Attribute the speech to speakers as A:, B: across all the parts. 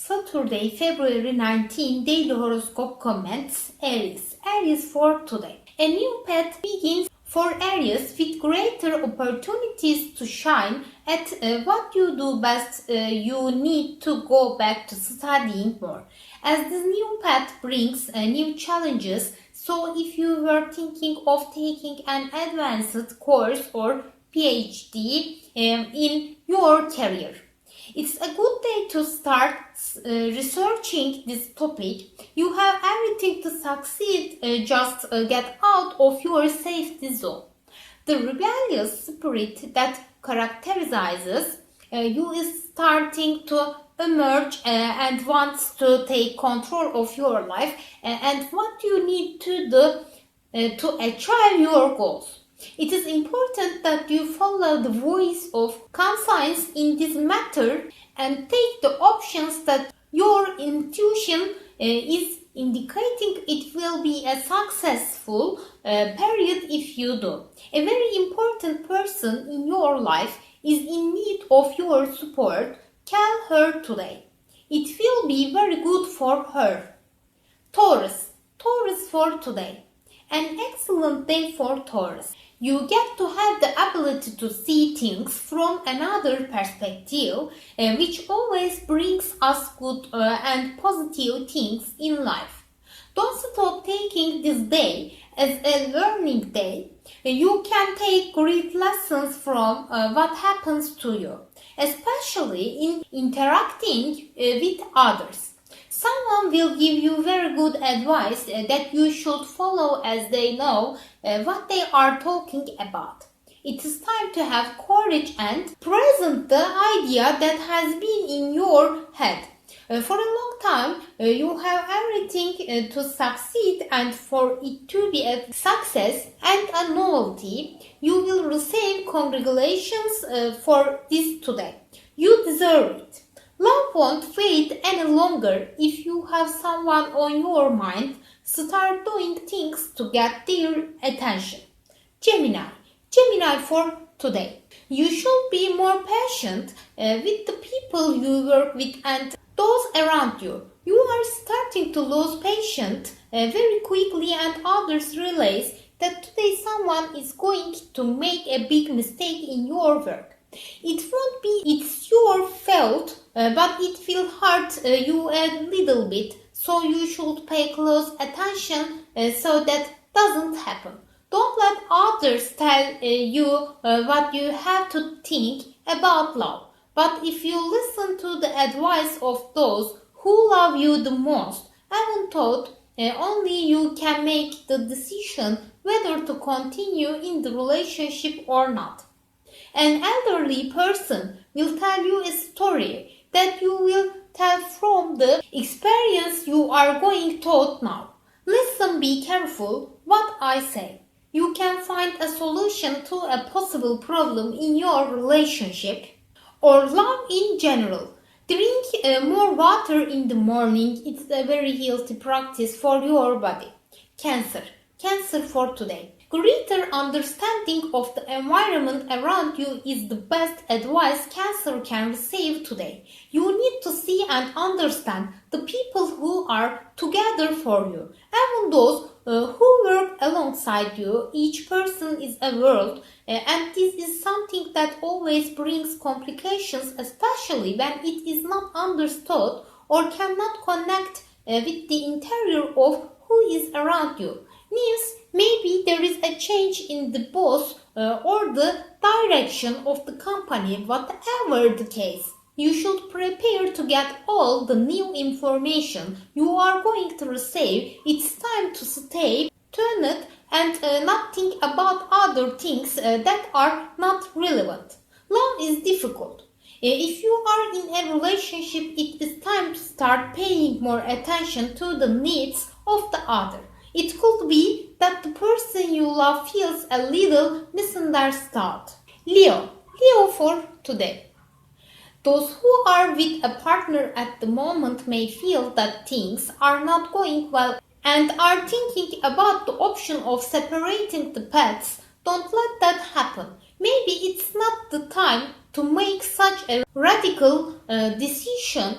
A: Saturday, February 19, Daily Horoscope Comments, Aries. Aries for today. A new path begins for Aries with greater opportunities to shine at what you do best. You need to go back to studying more, as this new path brings new challenges. So if you were thinking of taking an advanced course or PhD in your career, it's a good day to start researching this topic. You have everything to succeed, just get out of your safety zone. The rebellious spirit that characterizes you is starting to emerge and wants to take control of your life and what you need to do to achieve your goals. It is important that you follow the voice of conscience in this matter and take the options that your intuition is indicating. It will be a successful period if you do. A very important person in your life is in need of your support. Call her today. It will be very good for her. Taurus. Taurus for today. An excellent day for Taurus. You get to have the ability to see things from another perspective, which always brings us good and positive things in life. Don't stop taking this day as a learning day. You can take great lessons from what happens to you, especially in interacting with others. Someone will give you very good advice that you should follow, as they know what they are talking about. It is time to have courage and present the idea that has been in your head. For a long time, you have everything to succeed, and for it to be a success and a novelty, you will receive congratulations for this today. You deserve it. Love won't wait any longer. If you have someone on your mind, start doing things to get their attention. Gemini. Gemini for today. You should be more patient with the people you work with and those around you. You are starting to lose patience very quickly, and others realize that today someone is going to make a big mistake in your work. It won't be it's your fault, but it will hurt you a little bit, so you should pay close attention so that doesn't happen. Don't let others tell you what you have to think about love. But if you listen to the advice of those who love you the most, even though only you can make the decision whether to continue in the relationship or not. An elderly person will tell you a story that you will tell from the experience you are going through now. Listen, be careful what I say. You can find a solution to a possible problem in your relationship or love in general. Drink more water in the morning. It's a very healthy practice for your body. Cancer. Cancer for today. Greater understanding of the environment around you is the best advice Cancer can receive today. You need to see and understand the people who are together for you, even those who work alongside you. Each person is a world, and this is something that always brings complications, especially when it is not understood or cannot connect with the interior of who is around you. Means maybe there is a change in the boss or the direction of the company. Whatever the case, you should prepare to get all the new information you are going to receive. It's time to stay tuned and not think about other things that are not relevant. Love is difficult. If you are in a relationship, it is time to start paying more attention to the needs of the other. It could be that the person you love feels a little misunderstood. Leo. Leo for today. Those who are with a partner at the moment may feel that things are not going well and are thinking about the option of separating the paths. Don't let that happen. Maybe it's not the time to make such a radical decision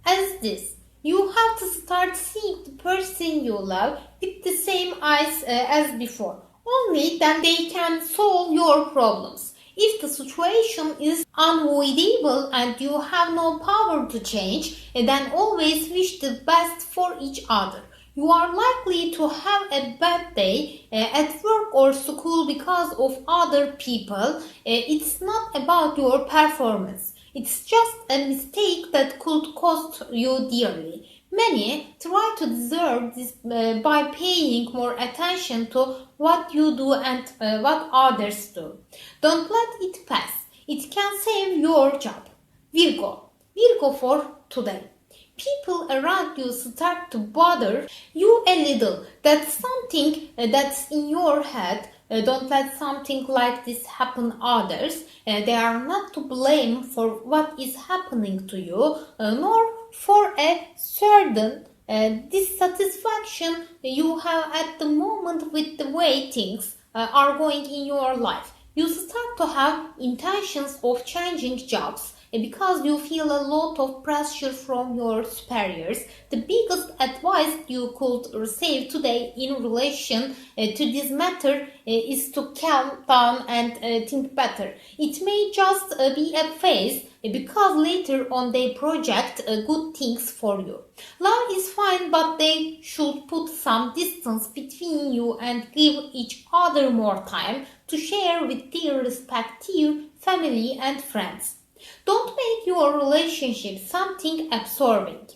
A: as this. You have to start seeing the person you love with the same eyes as before. Only then they can solve your problems. If the situation is unavoidable and you have no power to change, then always wish the best for each other. You are likely to have a bad day at work or school because of other people. It's not about your performance. It's just a mistake that could cost you dearly. Many try to deserve this by paying more attention to what you do and what others do. Don't let it pass. It can save your job. Virgo. Virgo for today. People around you start to bother you a little. That's something that's in your head. Don't let something like this happen others. They are not to blame for what is happening to you, nor for a certain dissatisfaction you have at the moment with the way things are going in your life. You start to have intentions of changing jobs because you feel a lot of pressure from your superiors. The biggest advice you could receive today in relation to this matter is to calm down and think better. It may just be a phase because later on they project good things for you. Love is fine, but they should put some distance between you and give each other more time to share with their respective family and friends. Don't make your relationship something absorbing.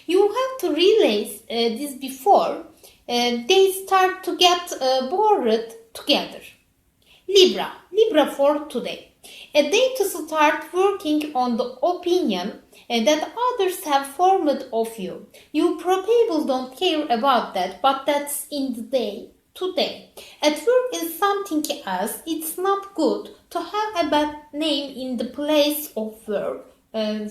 A: You have to realize this before they start to get bored together. Libra for today. A day to start working on the opinion that others have formed of you. You probably don't care about that, but that's in the day. Today, at work is something else. It's not good to have a bad name in the place of work. And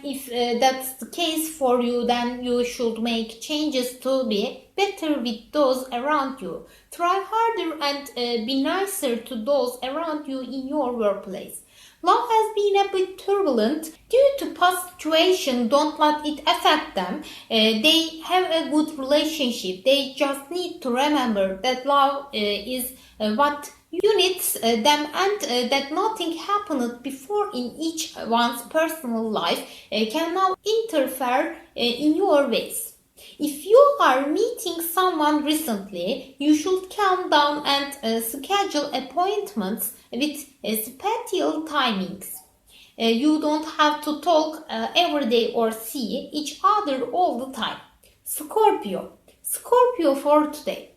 A: if that's the case for you, then you should make changes to be better with those around you. Try harder and be nicer to those around you in your workplace. Love has been a bit turbulent due to past situation. Don't let it affect them. They have a good relationship. They just need to remember that love is what unites them and that nothing happened before in each one's personal life can now interfere in your ways. If you are meeting someone recently, you should calm down and schedule appointments with spatial timings. You don't have to talk every day or see each other all the time. Scorpio for today.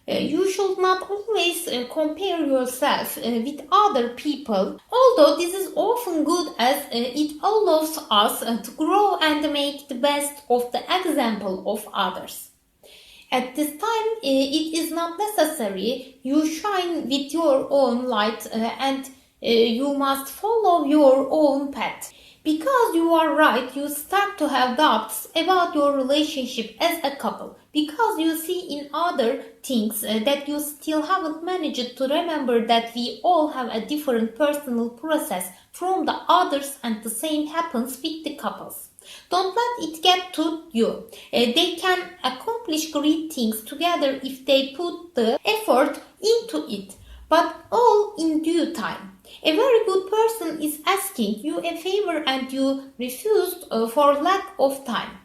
A: You should not always compare yourself with other people, although this is often good as it allows us to grow and make the best of the example of others. At this time, it is not necessary. You shine with your own light and you must follow your own path. Because you are right, you start to have doubts about your relationship as a couple. Because you see in other things that you still haven't managed to remember that we all have a different personal process from the others, and the same happens with the couples. Don't let it get to you. They can accomplish great things together if they put the effort into it, but all in due time. A very good person is asking you a favor and you refused for lack of time.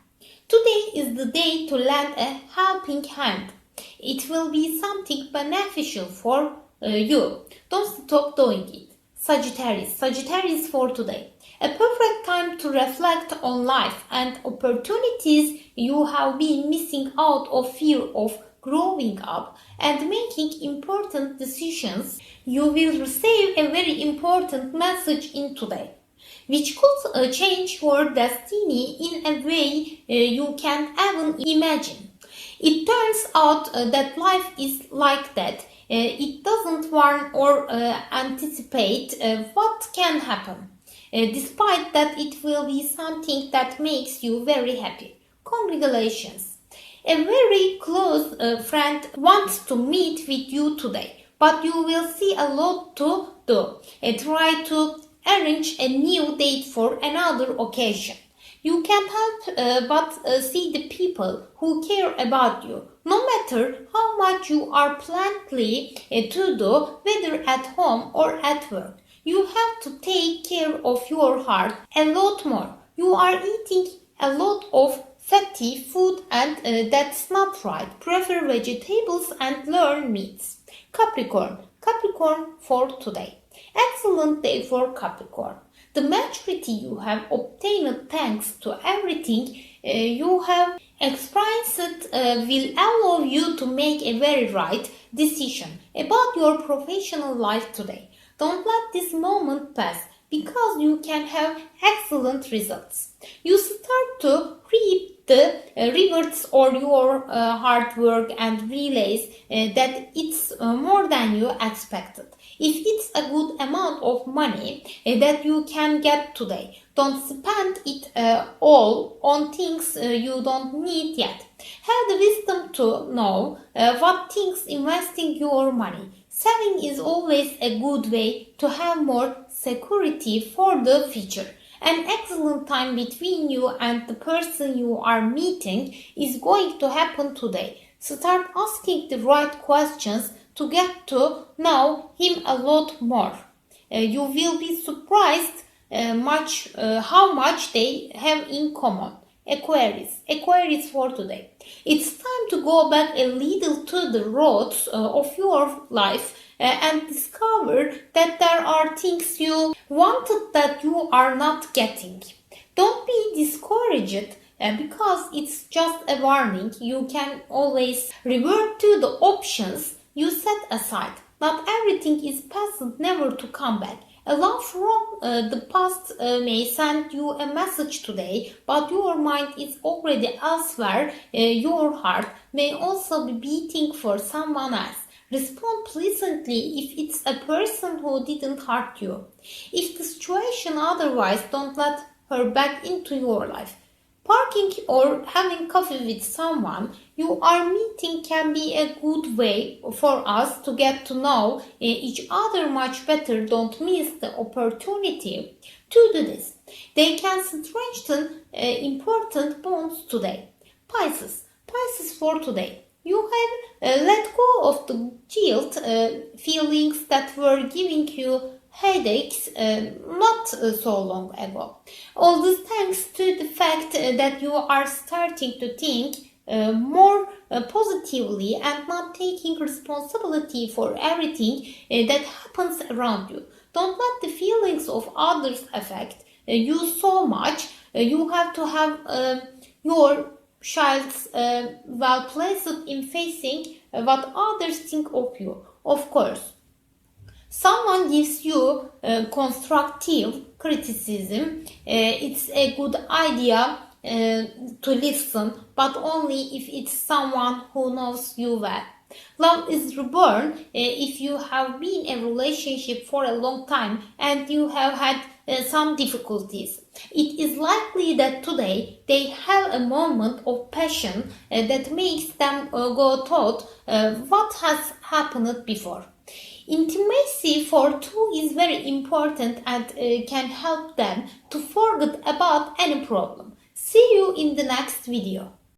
A: Today is the day to lend a helping hand. It will be something beneficial for you. Don't stop doing it. Sagittarius for today. A perfect time to reflect on life and opportunities you have been missing out of fear of growing up and making important decisions. You will receive a very important message in today, which could change your destiny in a way you can't even imagine. It turns out that life is like that. It doesn't warn or anticipate what can happen. Despite that, it will be something that makes you very happy. Congratulations! A very close friend wants to meet with you today, but you will see a lot to do. Try to arrange a new date for another occasion. You can't help but see the people who care about you. No matter how much you are planly to do, whether at home or at work, you have to take care of your heart a lot more. You are eating a lot of fatty food and that's not right. Prefer vegetables and learn meats. Capricorn for today. Excellent day for Capricorn. The maturity you have obtained thanks to everything you have experienced will allow you to make a very right decision about your professional life today. Don't let this moment pass because you can have excellent results. You start to reap the rewards of your hard work and realize that it's more than you expected. If it's a good amount of money that you can get today, don't spend it all on things you don't need yet. Have the wisdom to know what things investing your money. Saving is always a good way to have more security for the future. An excellent time between you and the person you are meeting is going to happen today. Start asking the right questions to get to know him a lot more. You will be surprised how much they have in common. Aquarius for today. It's time to go back a little to the roots of your life and discover that there are things you wanted that you are not getting. Don't be discouraged because it's just a warning. You can always revert to the options you set aside. Not everything is past, never to come back. A love from the past may send you a message today, but your mind is already elsewhere. Your heart may also be beating for someone else. Respond pleasantly if it's a person who didn't hurt you. If the situation otherwise, don't let her back into your life. Parking or having coffee with someone you are meeting can be a good way for us to get to know each other much better. Don't miss the opportunity to do this. They can strengthen important bonds today. Pisces for today. You have let go of the guilt feelings that were giving you headaches not so long ago. All this thanks to the fact that you are starting to think more positively and not taking responsibility for everything that happens around you. Don't let the feelings of others affect you so much. You have to have your child's well placed in facing what others think of you. Of course, someone gives you constructive criticism. It's a good idea to listen, but only if it's someone who knows you well. Love is reborn if you have been in a relationship for a long time and you have had some difficulties. It is likely that today they have a moment of passion that makes them go thought what has happened before. Intimacy for two is very important and can help them to forget about any problem. See you in the next video.